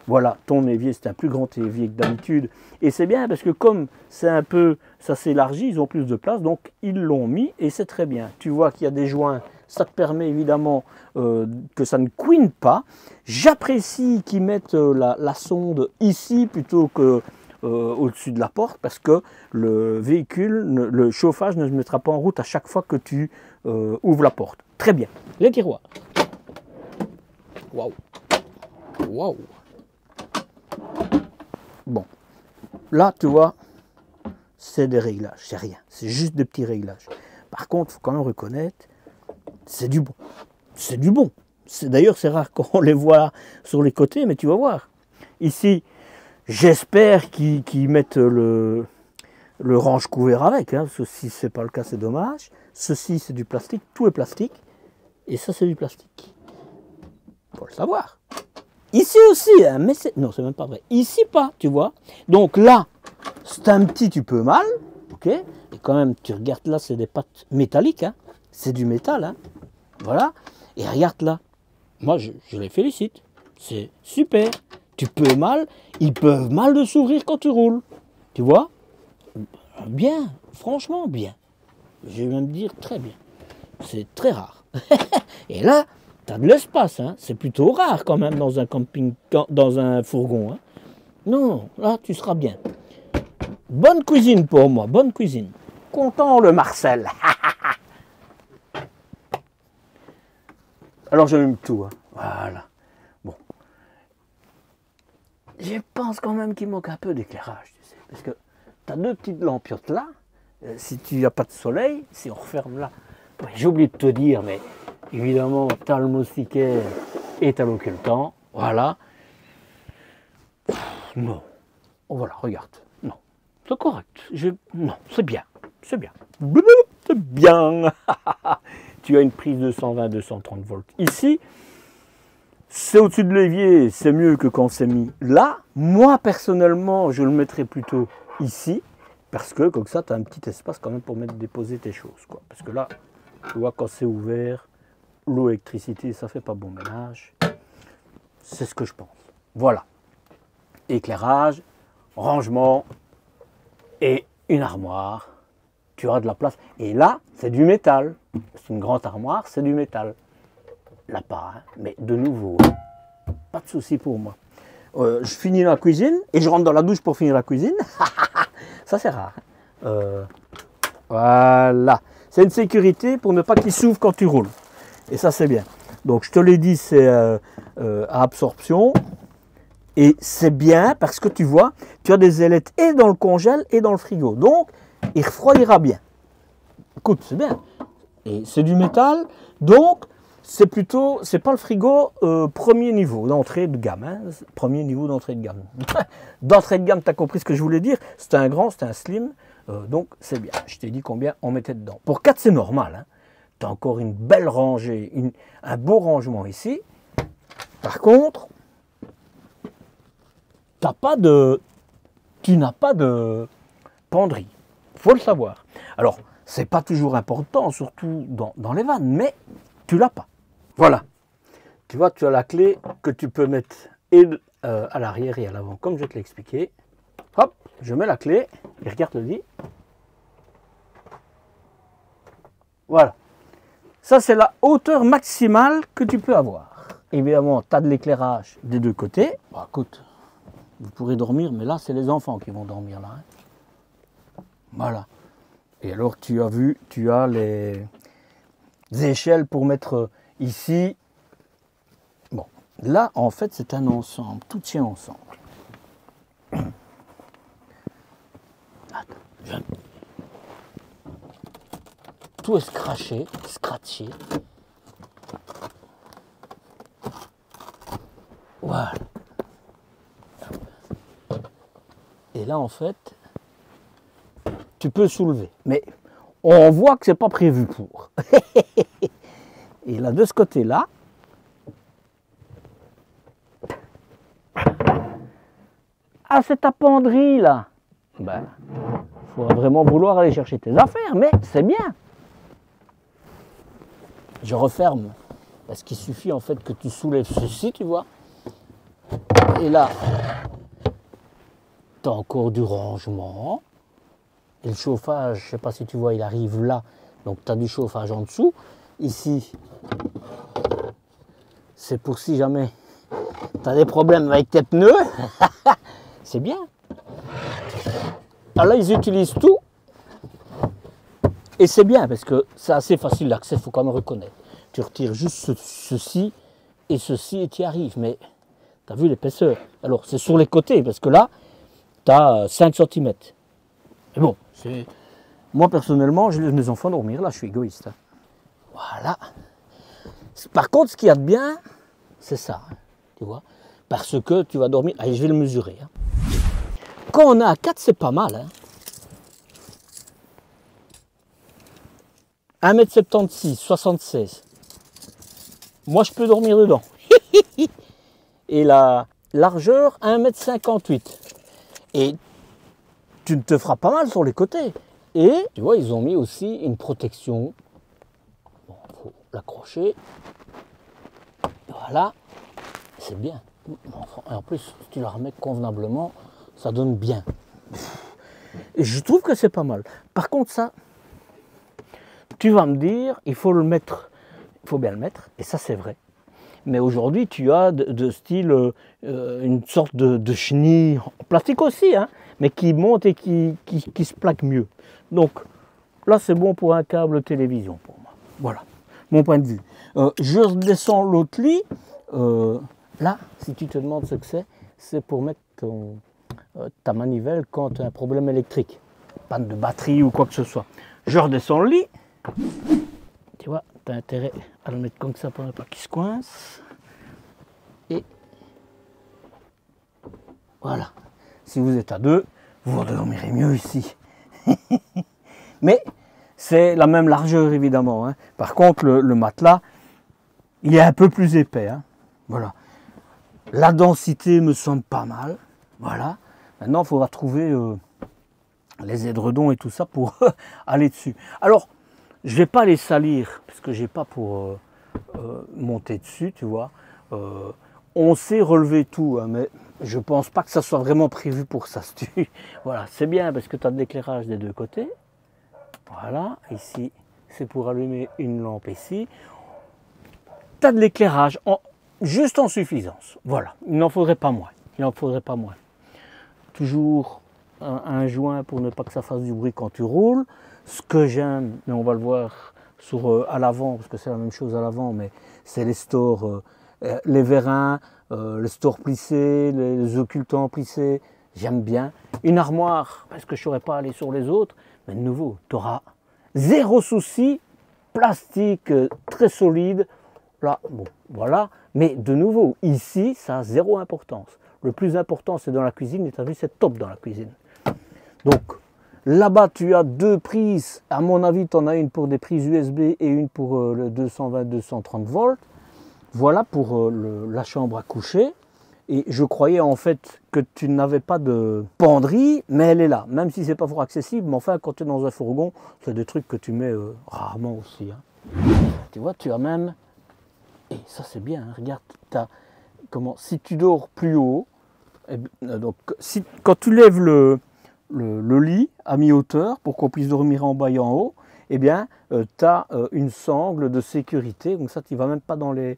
voilà, ton évier c'est un plus grand évier que d'habitude, et c'est bien parce que comme c'est un peu, ça s'élargit, ils ont plus de place, donc ils l'ont mis et c'est très bien, tu vois qu'il y a des joints. Ça te permet évidemment que ça ne couine pas. J'apprécie qu'ils mettent la sonde ici plutôt que au-dessus de la porte parce que le véhicule, le chauffage ne se mettra pas en route à chaque fois que tu ouvres la porte. Très bien. Les tiroirs. Waouh. Waouh. Bon, là, tu vois, c'est des réglages, c'est rien. C'est juste des petits réglages. Par contre, il faut quand même reconnaître, c'est du bon. C'est du bon. D'ailleurs, c'est rare qu'on les voit sur les côtés, mais tu vas voir. Ici, j'espère qu'ils mettent le range couvert avec. Hein. Si ce n'est pas le cas, c'est dommage. Ceci, c'est du plastique. Tout est plastique. Et ça, c'est du plastique. Il faut le savoir. Ici aussi, hein, mais c'est... Non, c'est même pas vrai. Ici, pas, tu vois. Donc là, c'est un petit tu peux mal. Ok. Et quand même, tu regardes là, c'est des pattes métalliques. Hein. C'est du métal. Hein. Voilà. Et regarde là. Moi, je les félicite. C'est super. Tu peux mal. Ils peuvent mal de s'ouvrir quand tu roules. Tu vois? Bien. Franchement, bien. Je vais même dire très bien. C'est très rare. Et là, tu as de l'espace. Hein. C'est plutôt rare quand même dans un camping, dans un fourgon. Hein. Non, là, tu seras bien. Bonne cuisine pour moi. Bonne cuisine. Content le Marcel. Alors je mets tout, hein. Voilà. Bon. Je pense quand même qu'il manque un peu d'éclairage, tu sais, parce que tu as deux petites lampiottes là. Si tu n'as pas de soleil, si on referme là. Ouais, j'ai oublié de te dire, mais évidemment, tu as le moustiquaire et tu as l'occultant. Voilà. Non. Oh, voilà, regarde. Non. C'est correct. Non, c'est bien. C'est bien. C'est bien. Tu as une prise de 120-230 volts. Ici, c'est au-dessus de l'évier, c'est mieux que quand c'est mis là. Moi, personnellement, je le mettrais plutôt ici, parce que comme ça, tu as un petit espace quand même pour déposer tes choses. Quoi. Parce que là, tu vois, quand c'est ouvert, l'eau, l'électricité, ça ne fait pas bon ménage. C'est ce que je pense. Voilà. Éclairage, rangement et une armoire. Tu auras de la place. Et là, c'est du métal. C'est une grande armoire, c'est du métal. Là pas, hein. Mais de nouveau, pas de souci pour moi. Je finis la cuisine et je rentre dans la douche pour finir la cuisine. Ça, c'est rare. Hein. Voilà. C'est une sécurité pour ne pas qu'il s'ouvre quand tu roules. Et ça, c'est bien. Donc, je te l'ai dit, c'est à absorption. Et c'est bien parce que tu vois, tu as des ailettes et dans le congèle et dans le frigo. Donc, il refroidira bien. Écoute, c'est bien. Et c'est du métal. Donc, c'est pas le frigo premier niveau d'entrée de gamme. Hein, premier niveau d'entrée de gamme. D'entrée de gamme, tu as compris ce que je voulais dire. C'était un grand, c'était un slim. Donc, c'est bien. Je t'ai dit combien on mettait dedans. Pour 4, c'est normal. Hein. Tu as encore une belle rangée, un beau rangement ici. Par contre, tu n'as pas de penderie. Il faut le savoir. Alors, c'est pas toujours important, surtout dans les vannes, mais tu l'as pas. Voilà. Tu vois, tu as la clé que tu peux mettre à l'arrière et à l'avant, comme je te l'ai expliqué. Hop, je mets la clé et regarde le dit. Voilà. Ça, c'est la hauteur maximale que tu peux avoir. Évidemment, tu as de l'éclairage des deux côtés. Bah, écoute, vous pourrez dormir, mais là, c'est les enfants qui vont dormir là. Hein. Voilà. Et alors, tu as vu, tu as les échelles pour mettre ici. Bon, là, en fait, c'est un ensemble. Tout tient ensemble. Attends, tout est scratché. Voilà. Et là, en fait, tu peux soulever. Mais on voit que c'est pas prévu pour. Et là, de ce côté-là, ah, c'est ta penderie, là. Ben, il faudra vraiment vouloir aller chercher tes affaires, mais c'est bien. Je referme, parce qu'il suffit en fait que tu soulèves ceci, tu vois. Et là, tu as encore du rangement. Et le chauffage, je ne sais pas si tu vois, il arrive là. Donc tu as du chauffage en dessous. Ici, c'est pour si jamais tu as des problèmes avec tes pneus. C'est bien. Alors là, ils utilisent tout. Et c'est bien parce que c'est assez facile d'accès, il faut quand même reconnaître. Tu retires juste ceci et tu y arrives. Mais tu as vu l'épaisseur. Alors c'est sur les côtés parce que là, tu as 5 cm. Mais bon, moi personnellement, je laisse mes enfants dormir, là je suis égoïste. Hein. Voilà. Par contre, ce qu'il y a de bien, c'est ça, hein, tu vois, parce que tu vas dormir, allez, je vais le mesurer. Hein. Quand on est à 4, c'est pas mal. Hein. 1,76 m, 76. Moi, je peux dormir dedans. Et la largeur, 1,58 m. Et tu te feras pas mal sur les côtés. Et tu vois, ils ont mis aussi une protection. Bon, il faut l'accrocher. Voilà. C'est bien. Et en plus, si tu la remets convenablement, ça donne bien. Et je trouve que c'est pas mal. Par contre, ça, tu vas me dire, il faut le mettre, il faut bien le mettre, et ça c'est vrai. Mais aujourd'hui, tu as de style une sorte de chenille, en plastique aussi, hein, mais qui monte et qui se plaque mieux. Donc là, c'est bon pour un câble télévision pour moi. Voilà, mon point de vue. Je redescends l'autre lit. Là, si tu te demandes ce que c'est pour mettre ta manivelle quand tu as un problème électrique. Panne de batterie ou quoi que ce soit. Je redescends le lit. Tu vois, tu as intérêt à le mettre comme ça pour ne pas qu'il se coince. Et voilà. Si vous êtes à deux, vous dormirez mieux ici. Mais c'est la même largeur évidemment. Hein. Par contre, le matelas, il est un peu plus épais. Hein. Voilà. La densité me semble pas mal. Voilà. Maintenant, il faudra trouver les édredons et tout ça pour aller dessus. Alors, je ne vais pas les salir, parce que je n'ai pas pour monter dessus, tu vois. On sait relever tout, hein, mais je ne pense pas que ça soit vraiment prévu pour ça. Voilà, c'est bien parce que tu as de l'éclairage des deux côtés. Voilà, ici, c'est pour allumer une lampe ici. Tu as de l'éclairage juste en suffisance. Voilà, il n'en faudrait pas moins. Il n'en faudrait pas moins. Toujours un joint pour ne pas que ça fasse du bruit quand tu roules. Ce que j'aime, mais on va le voir à l'avant, parce que c'est la même chose à l'avant, mais c'est les stores, les vérins, les stores plissés, les occultants plissés, j'aime bien. Une armoire, parce que je ne saurais pas aller sur les autres, mais de nouveau, tu auras zéro souci, plastique très solide, là, bon, voilà. Mais de nouveau, ici, ça a zéro importance. Le plus important, c'est dans la cuisine, et tu as vu, c'est top dans la cuisine. Donc, là-bas, tu as deux prises. À mon avis, tu en as une pour des prises USB et une pour le 220-230 volts. Voilà pour la chambre à coucher. Et je croyais en fait que tu n'avais pas de penderie, mais elle est là. Même si c'est pas fort accessible, mais enfin, quand tu es dans un fourgon, c'est des trucs que tu mets rarement aussi. Hein. Tu vois, tu as même... Et ça, c'est bien. Hein. Regarde, si tu dors plus haut, donc, quand tu lèves le lit à mi-hauteur pour qu'on puisse dormir en bas et en haut, eh bien, tu as une sangle de sécurité. Donc ça, tu ne vas même pas dans les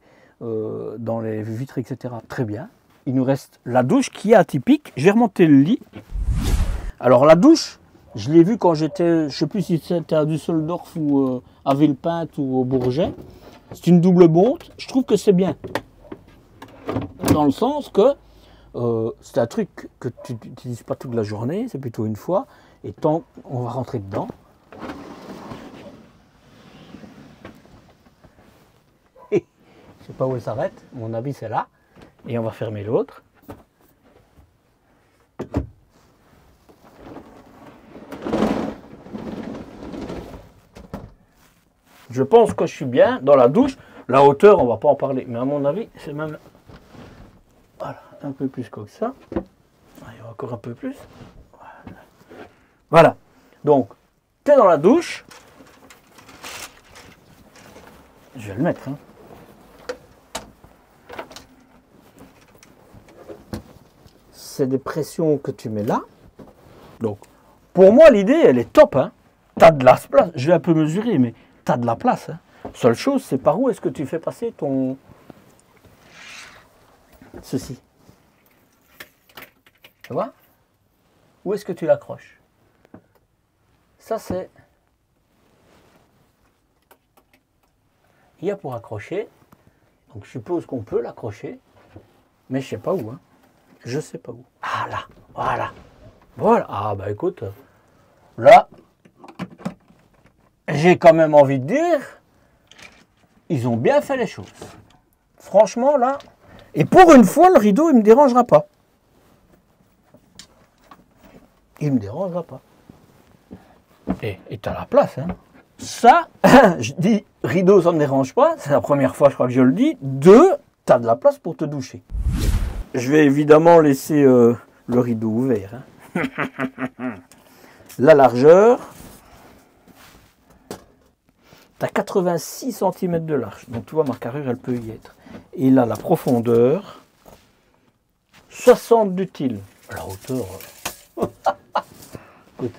vitres, etc. Très bien. Il nous reste la douche qui est atypique. Je vais remonter le lit. Alors la douche, je l'ai vue quand j'étais, je ne sais plus si c'était à Düsseldorf ou à Villepinte ou au Bourget. C'est une double bonte. Je trouve que c'est bien. Dans le sens que c'est un truc que tu n'utilises pas toute la journée, c'est plutôt une fois, et tant on va rentrer dedans. Je ne sais pas où elle s'arrête, mon avis c'est là, et on va fermer l'autre. Je pense que je suis bien dans la douche. La hauteur, on ne va pas en parler, mais à mon avis, c'est même... Voilà, un peu plus comme ça. Il y a encore un peu plus. Voilà. Donc, tu es dans la douche. Je vais le mettre. Hein. C'est des pressions que tu mets là. Donc, pour moi, l'idée, elle est top. Hein. Tu as de la place. Je vais un peu mesurer, mais tu as de la place. Hein. Seule chose, c'est par où est-ce que tu fais passer ton... Ceci. Tu vois? Où est-ce que tu l'accroches? Ça, c'est... Il y a pour accrocher. Donc, je suppose qu'on peut l'accrocher. Mais je ne sais pas où. Hein. Je ne sais pas où. Ah là, voilà. Voilà. Ah bah écoute, là, j'ai quand même envie de dire, ils ont bien fait les choses. Franchement, là, et pour une fois, le rideau, il ne me dérangera pas. Il ne me dérangera pas. Et tu as la place, hein. Ça, je dis, rideau, ça ne me dérange pas. C'est la première fois, je crois que je le dis. Deux, tu as de la place pour te doucher. Je vais évidemment laisser le rideau ouvert, hein. La largeur, tu as 86 cm de large. Donc tu vois, ma carrure, elle peut y être. Et là, la profondeur, 60 d'utile. La hauteur, écoute,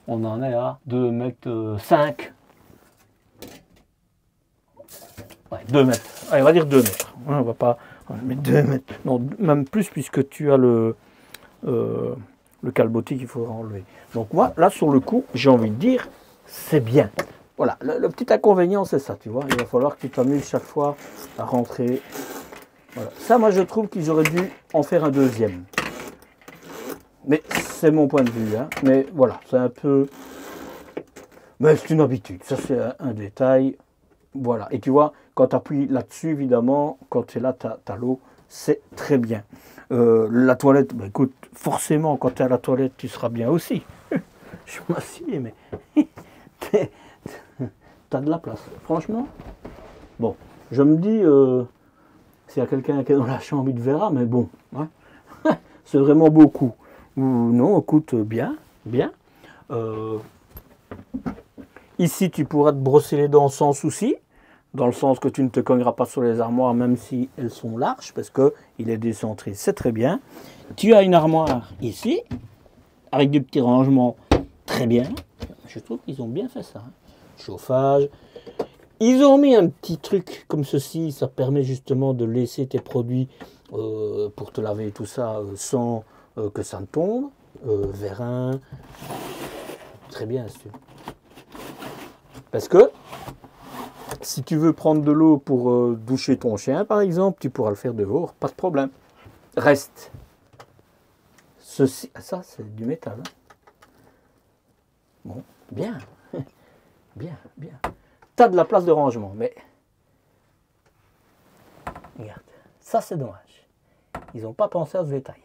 on en est à 2,5 m. Ouais, 2 mètres. Allez, on va dire 2 mètres. On va pas mettre 2 mètres. Non, même plus, puisque tu as le calbotis qu'il faudra enlever. Donc moi, là, sur le coup, j'ai envie de dire, c'est bien. Voilà, le petit inconvénient, c'est ça, tu vois. Il va falloir que tu t'amuses chaque fois à rentrer. Voilà. Ça, moi, je trouve qu'ils auraient dû en faire un deuxième. Mais c'est mon point de vue, hein. Mais voilà, c'est un peu... Mais c'est une habitude. Ça, c'est un détail. Voilà. Et tu vois, quand tu appuies là-dessus, évidemment, quand tu es là, tu as l'eau, c'est très bien. La toilette, bah, écoute, forcément, quand tu es à la toilette, tu seras bien aussi. Je m'assieds, mais tu as de la place. Franchement, bon, je me dis, s'il y a quelqu'un qui est dans la chambre, il te verra, mais bon, hein, c'est vraiment beaucoup. Non, écoute, bien, bien. Ici, tu pourras te brosser les dents sans souci, dans le sens que tu ne te cogneras pas sur les armoires, même si elles sont larges, parce qu'il est décentré, c'est très bien. Tu as une armoire ici, avec des petits rangements très bien. Je trouve qu'ils ont bien fait ça. Hein. Chauffage. Ils ont mis un petit truc comme ceci, ça permet justement de laisser tes produits pour te laver et tout ça sans que ça ne tombe. Vérin. Très bien, c'est. Parce que si tu veux prendre de l'eau pour doucher ton chien, par exemple, tu pourras le faire dehors, pas de problème. Reste. Ceci, ça c'est du métal. Hein. Bon, bien. Bien, bien. Tu as de la place de rangement, mais... Regarde, ça c'est dommage. Ils n'ont pas pensé à ce détail.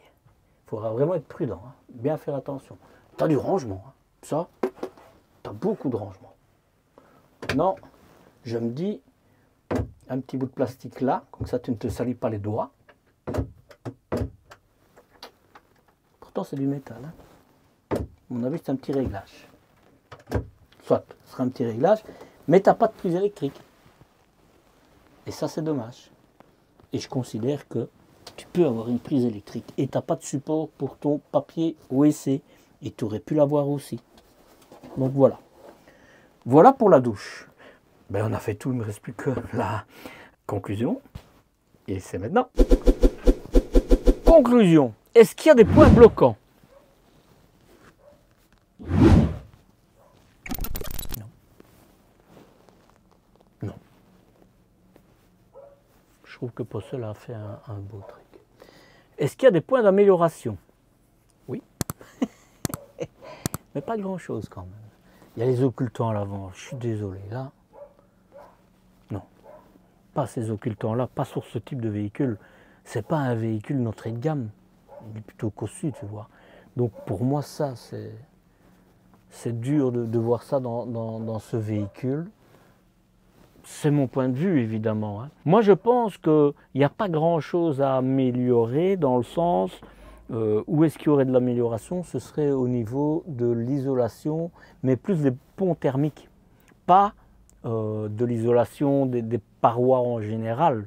Il faudra vraiment être prudent, hein. Bien faire attention. Tu as du rangement. Hein. Ça, tu as beaucoup de rangement. Non, je me dis, un petit bout de plastique là, comme ça tu ne te salis pas les doigts. Pourtant c'est du métal. Hein. À mon avis c'est un petit réglage. Soit, ce sera un petit réglage, mais tu n'as pas de prise électrique. Et ça c'est dommage. Et je considère que tu peux avoir une prise électrique et tu n'as pas de support pour ton papier WC. Et tu aurais pu l'avoir aussi. Donc voilà. Voilà pour la douche. Ben, on a fait tout, il ne me reste plus que la conclusion. Et c'est maintenant. Conclusion. Est-ce qu'il y a des points bloquants? Non. Non. Je trouve que Possel a fait un beau truc. Est-ce qu'il y a des points d'amélioration? Oui. Mais pas grand-chose quand même. Il y a les occultants à l'avant, je suis désolé, là, non, pas ces occultants-là, pas sur ce type de véhicule. C'est pas un véhicule d'entrée de gamme, il est plutôt cossu, tu vois. Donc pour moi, ça, c'est dur de voir ça dans ce véhicule. C'est mon point de vue, évidemment. Hein. Moi, je pense qu'il n'y a pas grand-chose à améliorer dans le sens... où est-ce qu'il y aurait de l'amélioration? Ce serait au niveau de l'isolation, mais plus des ponts thermiques, pas de l'isolation des parois en général,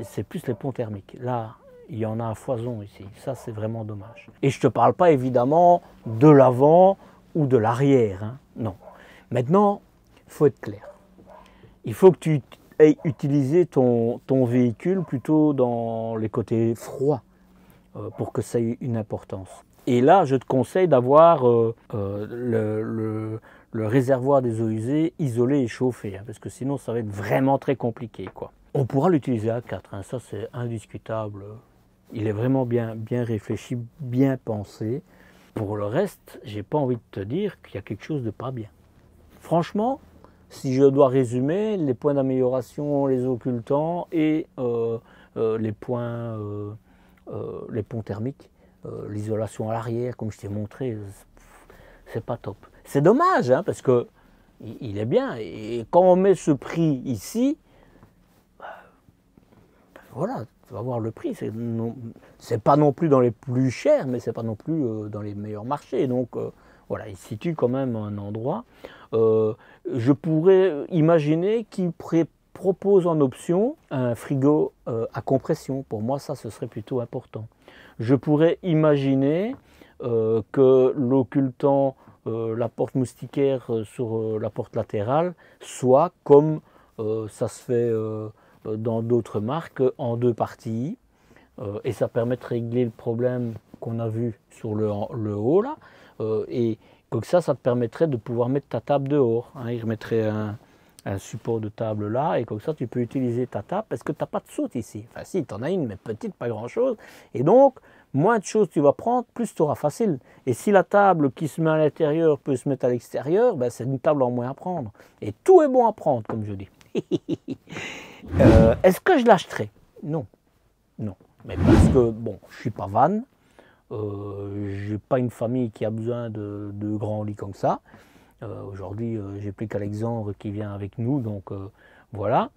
c'est plus les ponts thermiques. Là, il y en a à foison ici, ça c'est vraiment dommage. Et je ne te parle pas évidemment de l'avant ou de l'arrière, hein. Non. Maintenant, il faut être clair. Il faut que tu aies utilisé ton véhicule plutôt dans les côtés froids, pour que ça ait une importance. Et là, je te conseille d'avoir le réservoir des eaux usées isolé et chauffé, hein, parce que sinon ça va être vraiment très compliqué, quoi. On pourra l'utiliser à 4, hein, ça c'est indiscutable. Il est vraiment bien réfléchi, bien pensé. Pour le reste, j'ai pas envie de te dire qu'il y a quelque chose de pas bien. Franchement, si je dois résumer, les points d'amélioration, les occultants et les ponts thermiques, l'isolation à l'arrière, comme je t'ai montré, c'est pas top. C'est dommage, hein, parce que il est bien. Et quand on met ce prix ici, voilà, tu vas voir le prix. C'est pas non plus dans les plus chers, mais c'est pas non plus dans les meilleurs marchés. Donc voilà, il situe quand même un endroit. Je pourrais imaginer qu'il propose en option un frigo à compression. Pour moi, ça, ce serait plutôt important. Je pourrais imaginer que l'occultant, la porte moustiquaire sur la porte latérale, soit comme ça se fait dans d'autres marques, en 2 parties. Et ça permet de régler le problème qu'on a vu sur le haut là. Et comme ça te permettrait de pouvoir mettre ta table dehors. Hein. Il remettrait un support de table là, et comme ça tu peux utiliser ta table parce que tu n'as pas de soute ici. Enfin si, tu en as une, mais petite, pas grand chose. Et donc, moins de choses tu vas prendre, plus tu auras facile. Et si la table qui se met à l'intérieur peut se mettre à l'extérieur, ben c'est une table en moins à prendre. Et tout est bon à prendre, comme je dis. Est-ce que je l'achèterai? Non. Non. Mais parce que, bon, je ne suis pas van. Je n'ai pas une famille qui a besoin de grands lits comme ça. Aujourd'hui, j'ai plus qu'Alexandre qui vient avec nous, donc voilà.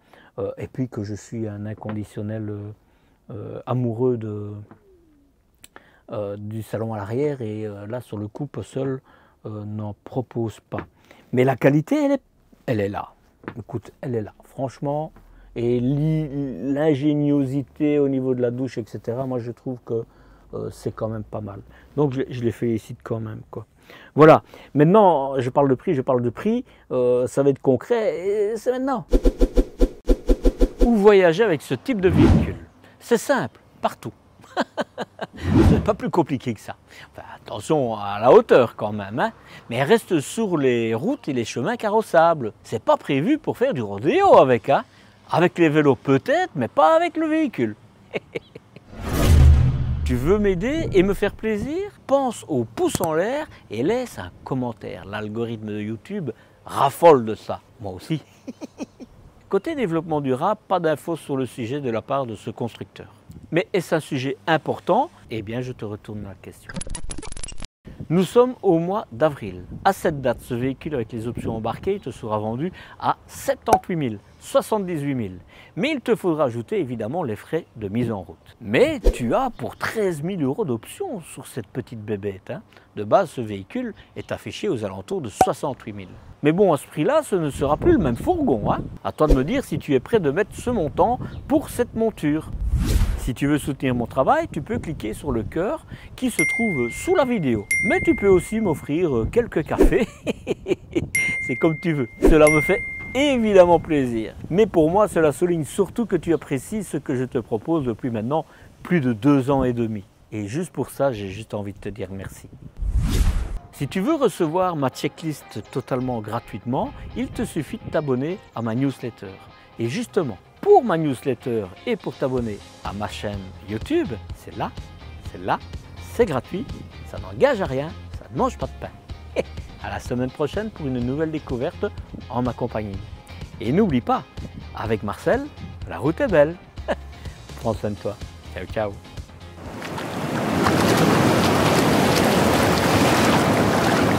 Et puis que je suis un inconditionnel amoureux du salon à l'arrière, et là, sur le coup, Possol n'en propose pas. Mais la qualité, elle est là. Écoute, elle est là, franchement. Et l'ingéniosité au niveau de la douche, etc., moi, je trouve que c'est quand même pas mal. Donc, je les félicite quand même, quoi. Voilà, maintenant je parle de prix, ça va être concret, et c'est maintenant. Où voyager avec ce type de véhicule? C'est simple, partout. C'est pas plus compliqué que ça. Enfin, attention à la hauteur quand même, hein. Mais reste sur les routes et les chemins carrossables. C'est pas prévu pour faire du rodéo avec, hein. Avec les vélos peut-être, mais pas avec le véhicule. Tu veux m'aider et me faire plaisir? Pense au pouce en l'air et laisse un commentaire. L'algorithme de YouTube raffole de ça. Moi aussi. Côté développement durable, pas d'infos sur le sujet de la part de ce constructeur. Mais est-ce un sujet important? Eh bien, je te retourne la question. Nous sommes au mois d'avril. À cette date, ce véhicule avec les options embarquées te sera vendu à 78 000, 78 000. Mais il te faudra ajouter évidemment les frais de mise en route. Mais tu as pour 13 000 € d'options sur cette petite bébête, hein. De base, ce véhicule est affiché aux alentours de 68 000. Mais bon, à ce prix-là, ce ne sera plus le même fourgon, hein. À toi de me dire si tu es prêt de mettre ce montant pour cette monture. Si tu veux soutenir mon travail, tu peux cliquer sur le cœur qui se trouve sous la vidéo. Mais tu peux aussi m'offrir quelques cafés. C'est comme tu veux. Cela me fait évidemment plaisir. Mais pour moi, cela souligne surtout que tu apprécies ce que je te propose depuis maintenant plus de 2 ans et demi. Et juste pour ça, j'ai juste envie de te dire merci. Si tu veux recevoir ma checklist totalement gratuitement, il te suffit de t'abonner à ma newsletter. Et justement, pour ma newsletter et pour t'abonner à ma chaîne YouTube, c'est là, c'est gratuit, ça n'engage à rien, ça ne mange pas de pain. À la semaine prochaine pour une nouvelle découverte en ma compagnie. Et n'oublie pas, avec Marcel, la route est belle. Prends soin de toi. Ciao, ciao.